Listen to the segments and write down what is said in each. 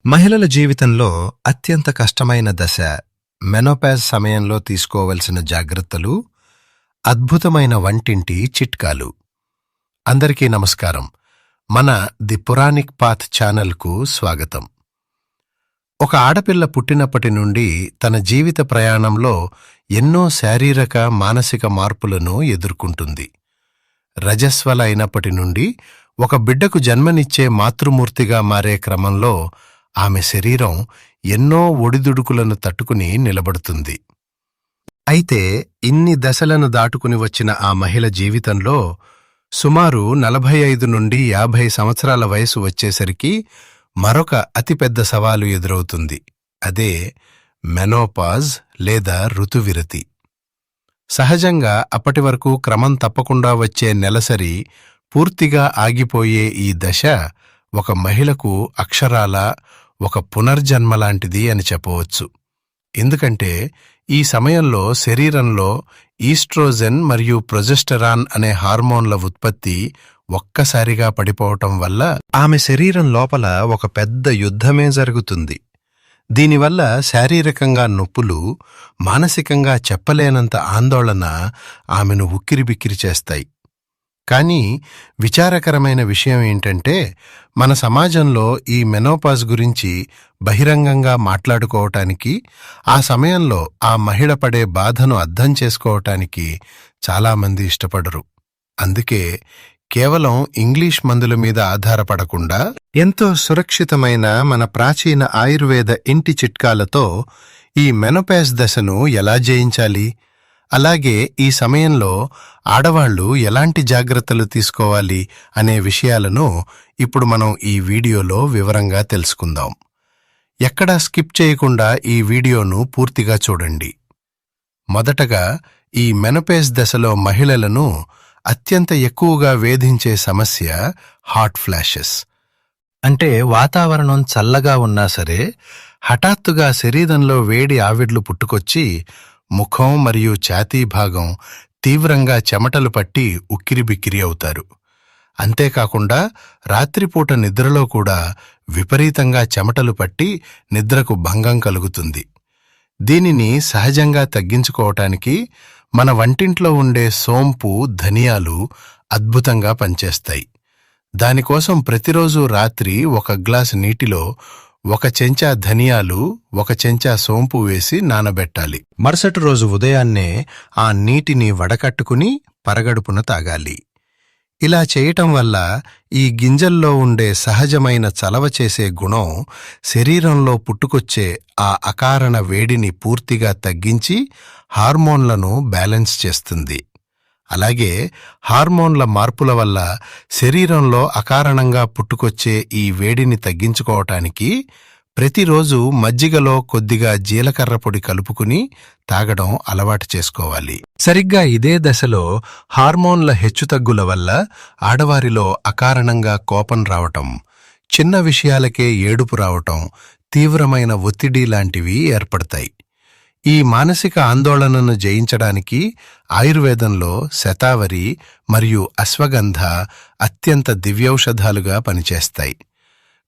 మహిళల జీవితంలో అత్యంత కష్టమైన దశ మెనోపాజ్ సమయంలో తీసుకోవలసిన జాగ్రత్తలు, అద్భుతమైన వంటింటి చిట్కాలు. అందరికీ నమస్కారం. మన ది పురాణిక్ పాత్ ఛానల్కు స్వాగతం. ఒక ఆడపిల్ల పుట్టినప్పటి నుండి తన జీవిత ప్రయాణంలో ఎన్నో శారీరక, మానసిక మార్పులను ఎదుర్కొంటుంది. రజస్వల అయినప్పటి నుండి ఒక బిడ్డకు జన్మనిచ్చే మాతృమూర్తిగా మారే క్రమంలో ఆమె శరీరం ఎన్నో ఒడిదుడుకులను తట్టుకుని నిలబడుతుంది. అయితే ఇన్ని దశలను దాటుకుని వచ్చిన ఆ మహిళ జీవితంలో సుమారు 45 నుండి 50 సంవత్సరాల వయసు వచ్చేసరికి మరొక అతిపెద్ద సవాలు ఎదురవుతుంది. అదే మెనోపాజ్ లేదా ఋతువిరతి. సహజంగా అప్పటి వరకు క్రమం తప్పకుండా వచ్చే నెలసరి పూర్తిగా ఆగిపోయే ఈ దశ ఒక మహిళకు అక్షరాల ఒక పునర్జన్మలాంటిది అని చెప్పవచ్చు. ఎందుకంటే ఈ సమయంలో శరీరంలో ఈస్ట్రోజెన్ మరియు ప్రొజెస్టెరాన్ అనే హార్మోన్ల ఉత్పత్తి ఒక్కసారిగా పడిపోవటం వల్ల ఆమె శరీరం లోపల ఒక పెద్ద యుద్ధమే జరుగుతుంది. దీనివల్ల శారీరకంగా నొప్పులు, మానసికంగా చెప్పలేనంత ఆందోళన ఆమెను ఉక్కిరిబిక్కిరి చేస్తాయి. కానీ విచారకరమైన విషయం ఏంటంటే, మన సమాజంలో ఈ మెనోపాజ్ గురించి బహిరంగంగా మాట్లాడుకోవటానికి, ఆ సమయంలో ఆ మహిళ పడే బాధను అర్థం చేసుకోవటానికి చాలామంది ఇష్టపడరు. అందుకే కేవలం ఇంగ్లీష్ మందుల మీద ఆధారపడకుండా ఎంతో సురక్షితమైన మన ప్రాచీన ఆయుర్వేద ఇంటి చిట్కాలతో ఈ మెనోపాజ్ దశను ఎలా జయించాలి, అలాగే ఈ సమయంలో ఆడవాళ్లు ఎలాంటి జాగ్రత్తలు తీసుకోవాలి అనే విషయాలను ఇప్పుడు మనం ఈ వీడియోలో వివరంగా తెలుసుకుందాం. ఎక్కడా స్కిప్ చేయకుండా ఈ వీడియోను పూర్తిగా చూడండి. మొదటగా ఈ మెనోపాజ్ దశలో మహిళలను అత్యంత ఎక్కువగా వేధించే సమస్య హాట్ ఫ్లాషెస్. అంటే వాతావరణం చల్లగా ఉన్నా సరే హఠాత్తుగా శరీరంలో వేడి ఆవిర్లు పుట్టుకొచ్చి ముఖం మరియు ఛాతీ భాగం తీవ్రంగా చెమటలు పట్టి ఉక్కిరిబిక్కిరి అవుతారు. అంతేకాకుండా రాత్రిపూట నిద్రలో కూడా విపరీతంగా చెమటలు పట్టి నిద్రకు భంగం కలుగుతుంది. దీనిని సహజంగా తగ్గించుకోవటానికి మన వంటింట్లో ఉండే సోంపు, ధనియాలు అద్భుతంగా పనిచేస్తాయి. దానికోసం ప్రతిరోజు రాత్రి 1 గ్లాసు నీటిలో 1 చెంచా ధనియాలు, 1 చెంచా సోంపు వేసి నానబెట్టాలి. మరుసటి రోజు ఉదయాన్నే ఆ నీటిని వడకట్టుకుని పరగడుపున తాగాలి. ఇలా చేయటం వల్ల ఈ గింజల్లో ఉండే సహజమైన చలవ చేసే గుణం శరీరంలో పుట్టుకొచ్చే ఆ అకారణ వేడిని పూర్తిగా తగ్గించి హార్మోన్లను బ్యాలెన్స్ చేస్తుంది. అలాగే హార్మోన్ల మార్పుల వల్ల శరీరంలో అకారణంగా పుట్టుకొచ్చే ఈ వేడిని తగ్గించుకోవటానికి ప్రతిరోజు మజ్జిగలో కొద్దిగా జీలకర్ర పొడి కలుపుకుని తాగడం అలవాటు చేసుకోవాలి. సరిగ్గా ఇదే దశలో హార్మోన్ల హెచ్చుతగ్గుల వల్ల ఆడవారిలో అకారణంగా కోపం రావటం, చిన్న విషయాలకే ఏడుపు రావటం, తీవ్రమైన ఒత్తిడి లాంటివి ఏర్పడతాయి. ఈ మానసిక ఆందోళనను జయించడానికి ఆయుర్వేదంలో శతావరి మరియు అశ్వగంధ అత్యంత దివ్యౌషధాలుగా పనిచేస్తాయి.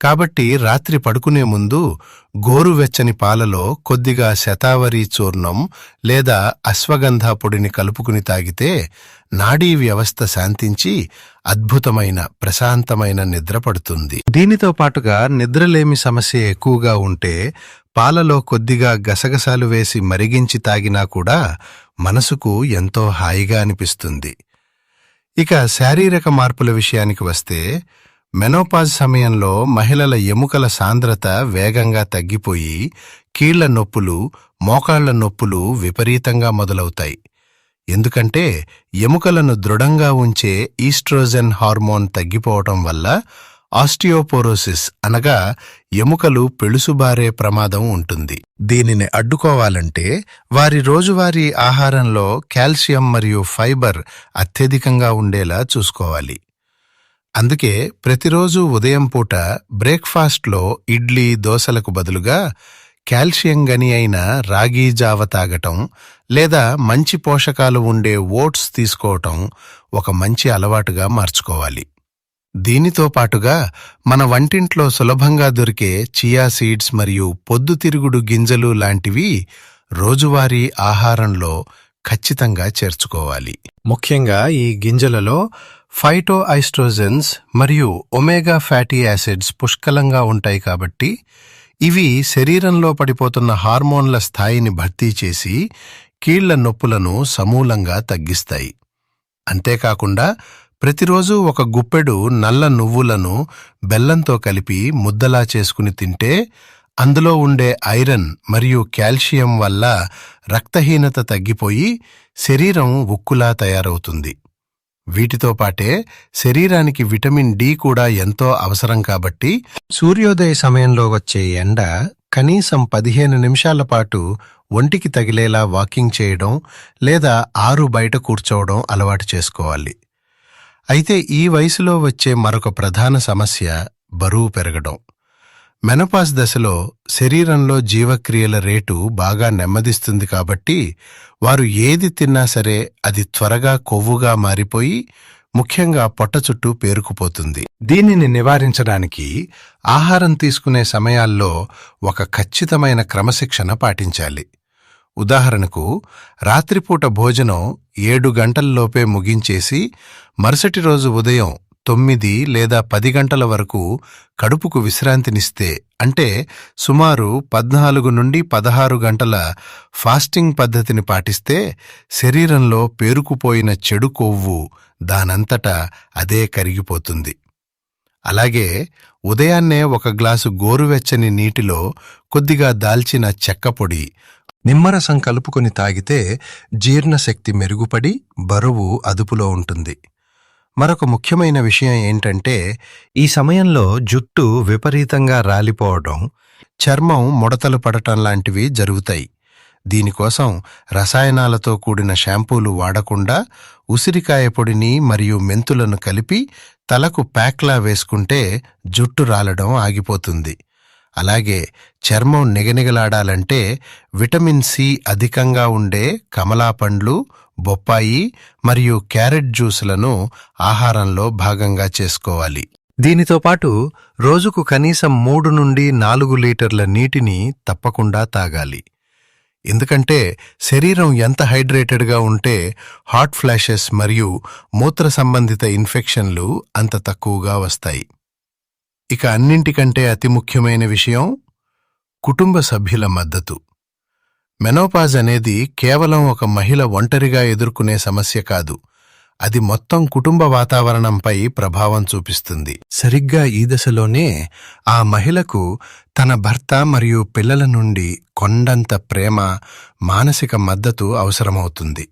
కాబట్టి రాత్రి పడుకునే ముందు గోరువెచ్చని పాలలో కొద్దిగా శతావరి చూర్ణం లేదా అశ్వగంధ పొడిని కలుపుకుని తాగితే నాడీ వ్యవస్థ శాంతించి అద్భుతమైన ప్రశాంతమైన నిద్ర పడుతుంది. దీనితో పాటుగా నిద్రలేమి సమస్య ఎక్కువగా ఉంటే పాలలో కొద్దిగా గసగసాలు వేసి మరిగించి తాగినా కూడా మనసుకు ఎంతో హాయిగా అనిపిస్తుంది. ఇక శారీరక మార్పుల విషయానికి వస్తే, మెనోపాజ్ సమయంలో మహిళల ఎముకల సాంద్రత వేగంగా తగ్గిపోయి కీళ్ల నొప్పులు, మోకాళ్ల నొప్పులు విపరీతంగా మొదలవుతాయి. ఎందుకంటే ఎముకలను దృఢంగా ఉంచే ఈస్ట్రోజెన్ హార్మోన్ తగ్గిపోవటం వల్ల ఆస్టియోపోరోసిస్ అనగా ఎముకలు పెళుసుబారే ప్రమాదం ఉంటుంది. దీనిని అడ్డుకోవాలంటే వారి రోజువారీ ఆహారంలో కాల్షియం మరియు ఫైబర్ అత్యధికంగా ఉండేలా చూసుకోవాలి. అందుకే ప్రతిరోజు ఉదయం పూట బ్రేక్ఫాస్ట్లో ఇడ్లీ, దోశలకు బదులుగా కాల్షియం గని అయిన రాగి జావ తాగటం లేదా మంచి పోషకాలు ఉండే ఓట్స్ తీసుకోవటం ఒక మంచి అలవాటుగా మార్చుకోవాలి. దీనితో పాటుగా మన వంటింట్లో సులభంగా దొరికే చియా సీడ్స్ మరియు పొద్దుతిరుగుడు గింజలు లాంటివి రోజువారీ ఆహారంలో ఖచ్చితంగా చేర్చుకోవాలి. ముఖ్యంగా ఈ గింజలలో ఫైటోఐస్ట్రోజెన్స్ మరియు ఒమేగా ఫ్యాటీ యాసిడ్స్ పుష్కలంగా ఉంటాయి కాబట్టి ఇవి శరీరంలో పడిపోతున్న హార్మోన్ల స్థాయిని భర్తీ చేసి కీళ్ల నొప్పులను సమూలంగా తగ్గిస్తాయి. అంతేకాకుండా ప్రతిరోజు ఒక గుప్పెడు నల్ల నువ్వులను బెల్లంతో కలిపి ముద్దలా చేసుకుని తింటే అందులో ఉండే ఐరన్ మరియు కాల్షియం వల్ల రక్తహీనత తగ్గిపోయి శరీరం ఉక్కులా తయారవుతుంది. వీటితో పాటే శరీరానికి విటమిన్ డి కూడా ఎంతో అవసరం కాబట్టి సూర్యోదయ సమయంలో వచ్చే ఎండ కనీసం 15 నిమిషాల పాటు ఒంటికి తగిలేలా వాకింగ్ చేయడం లేదా బయట కూర్చోవడం అలవాటు చేసుకోవాలి. అయితే ఈ వయసులో వచ్చే మరొక ప్రధాన సమస్య బరువు పెరగడం. మెనోపాజ్ దశలో శరీరంలో జీవక్రియల రేటు బాగా నెమ్మదిస్తుంది కాబట్టి వారు ఏది తిన్నా సరే అది త్వరగా కొవ్వుగా మారిపోయి ముఖ్యంగా పొట్ట చుట్టూ పేరుకుపోతుంది. దీనిని నివారించడానికి ఆహారం తీసుకునే సమయాల్లో ఒక ఖచ్చితమైన క్రమశిక్షణ పాటించాలి. ఉదాహరణకు రాత్రిపూట భోజనం 7 గంటల్లోపే ముగించేసి మరుసటి రోజు ఉదయం 9 లేదా 10 గంటల వరకు కడుపుకు విశ్రాంతినిస్తే, అంటే సుమారు 14 నుండి 16 గంటల ఫాస్టింగ్ పద్ధతిని పాటిస్తే శరీరంలో పేరుకుపోయిన చెడు కొవ్వు దానంతటా అదే కరిగిపోతుంది. అలాగే ఉదయాన్నే 1 గ్లాసు గోరువెచ్చని నీటిలో కొద్దిగా దాల్చిన చెక్కపొడి, నిమ్మరసం కలుపుకొని తాగితే జీర్ణశక్తి మెరుగుపడి బరువు అదుపులో ఉంటుంది. మరొక ముఖ్యమైన విషయం ఏంటంటే ఈ సమయంలో జుట్టు విపరీతంగా రాలిపోవడం, చర్మం ముడతలు పడటం లాంటివి జరుగుతాయి. దీనికోసం రసాయనాలతో కూడిన షాంపూలు వాడకుండా ఉసిరికాయ పొడిని మరియు మెంతులను కలిపి తలకు ప్యాక్లా వేసుకుంటే జుట్టు రాలడం ఆగిపోతుంది. అలాగే చర్మం నిగనిగలాడాలంటే విటమిన్ సి అధికంగా ఉండే కమలా పండ్లు, బొప్పాయి మరియు క్యారెట్ జ్యూసులను ఆహారంలో భాగంగా చేసుకోవాలి. దీనితో పాటు రోజుకు కనీసం 3 నుండి 4 లీటర్ల నీటిని తప్పకుండా తాగాలి. ఎందుకంటే శరీరం ఎంత హైడ్రేటెడ్గా ఉంటే హాట్ ఫ్లాషెస్ మరియు మూత్ర సంబంధిత ఇన్ఫెక్షన్లు అంత తక్కువగా వస్తాయి. ఇక అన్నింటికంటే అతి ముఖ్యమైన విషయం కుటుంబ సభ్యుల మద్దతు. మెనోపాజ్ అనేది కేవలం ఒక మహిళ ఒంటరిగా ఎదుర్కొనే సమస్య కాదు, అది మొత్తం కుటుంబ వాతావరణంపై ప్రభావం చూపిస్తుంది. సరిగ్గా ఈ దశలోనే ఆ మహిళకు తన భర్త మరియు పిల్లల నుండి కొండంత ప్రేమ, మానసిక మద్దతు అవసరమవుతుంది.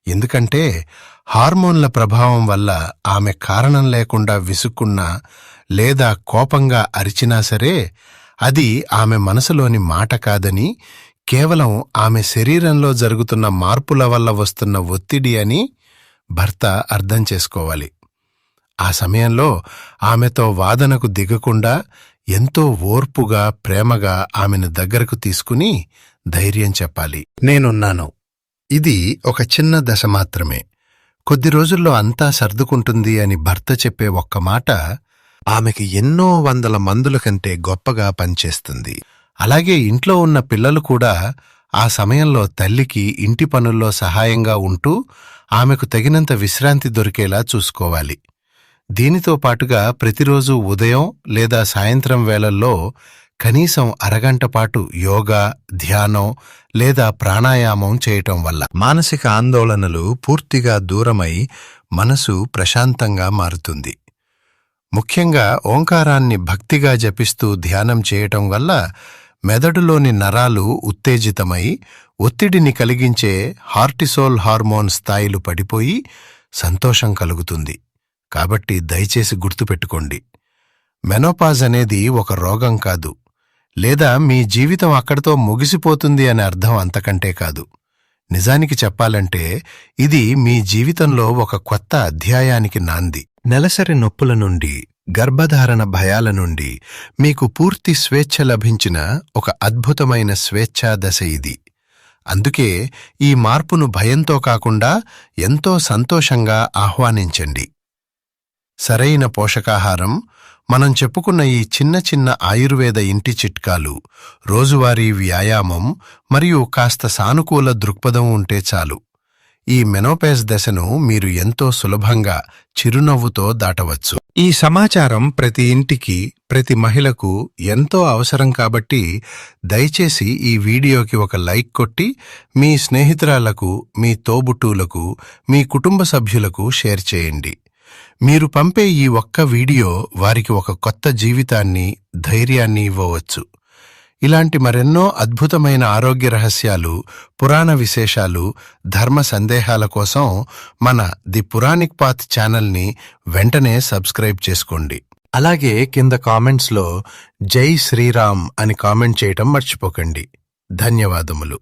ఎందుకంటే హార్మోన్ల ప్రభావం వల్ల ఆమె కారణం లేకుండా విసుక్కున్నా లేదా కోపంగా అరిచినా సరే అది ఆమె మనసులోని మాట కాదని, కేవలం ఆమె శరీరంలో జరుగుతున్న మార్పుల వల్ల వస్తున్న ఒత్తిడి అని భర్త అర్థం చేసుకోవాలి. ఆ సమయంలో ఆమెతో వాదనకు దిగకుండా ఎంతో ఓర్పుగా, ప్రేమగా ఆమెను దగ్గరకు తీసుకుని ధైర్యం చెప్పాలి. నేనున్నాను, ఇది ఒక చిన్న దశ మాత్రమే, కొద్ది రోజుల్లో అంతా సర్దుకుంటుంది అని భర్త చెప్పే ఒక్క మాట ఆమెకి ఎన్నో వందల మందుల కంటే గొప్పగా పనిచేస్తుంది. అలాగే ఇంట్లో ఉన్న పిల్లలు కూడా ఆ సమయంలో తల్లికి ఇంటి పనుల్లో సహాయంగా ఉంటూ ఆమెకు తగినంత విశ్రాంతి దొరికేలా చూసుకోవాలి. దీనితో పాటుగా ప్రతిరోజు ఉదయం లేదా సాయంత్రం వేళల్లో కనీసం అరగంట పాటు యోగా, ధ్యానం లేదా ప్రాణాయామం చేయటం వల్ల మానసిక ఆందోళనలు పూర్తిగా దూరమై మనసు ప్రశాంతంగా మారుతుంది. ముఖ్యంగా ఓంకారాన్ని భక్తిగా జపిస్తూ ధ్యానం చేయటం వల్ల మెదడులోని నరాలు ఉత్తేజితమై ఒత్తిడిని కలిగించే కార్టిసోల్ హార్మోన్ స్థాయిలు పడిపోయి సంతోషం కలుగుతుంది. కాబట్టి దయచేసి గుర్తుపెట్టుకోండి, మెనోపాజ్ అనేది ఒక రోగం కాదు, లేదా మీ జీవితం అక్కడితో ముగిసిపోతుంది అనే అర్థం అంతకంటే కాదు. నిజానికి చెప్పాలంటే ఇది మీ జీవితంలో ఒక కొత్త అధ్యాయానికి నాంది. నెలసరి నొప్పుల నుండి, గర్భధారణ భయాల నుండి మీకు పూర్తి స్వేచ్ఛ లభించిన ఒక అద్భుతమైన స్వేచ్ఛా దశ ఇది. అందుకే ఈ మార్పును భయంతో కాకుండా ఎంతో సంతోషంగా ఆహ్వానించండి. సరైన పోషకాహారం, మనం చెప్పుకున్న ఈ చిన్న చిన్న ఆయుర్వేద ఇంటి చిట్కాలు, రోజువారీ వ్యాయామం మరియు కాస్త సానుకూల దృక్పథం ఉంటే చాలు. ఈ మెనోపేజ్ దశను మీరు ఎంతో సులభంగా చిరునవ్వుతో దాటవచ్చు. ఈ సమాచారం ప్రతి ఇంటికి, ప్రతి మహిళకు ఎంతో అవసరం కాబట్టి దయచేసి ఈ వీడియోకి ఒక లైక్ కొట్టి మీ స్నేహితురాలకు, మీ తోబుట్టువులకు, మీ కుటుంబ సభ్యులకు షేర్ చేయండి. మీరు పంపే ఈ ఒక్క వీడియో వారికి ఒక కొత్త జీవితాన్ని, ధైర్యాన్ని ఇవ్వవచ్చు. ఇలాంటి మరెన్నో అద్భుతమైన ఆరోగ్య రహస్యాలు, పురాణ విశేషాలు, ధర్మ సందేహాల కోసం మన ది పురాణిక్ పాత్ ఛానల్ని వెంటనే సబ్స్క్రైబ్ చేసుకోండి. అలాగే కింద కామెంట్స్లో జై శ్రీరామ్ అని కామెంట్ చేయటం మర్చిపోకండి. ధన్యవాదములు.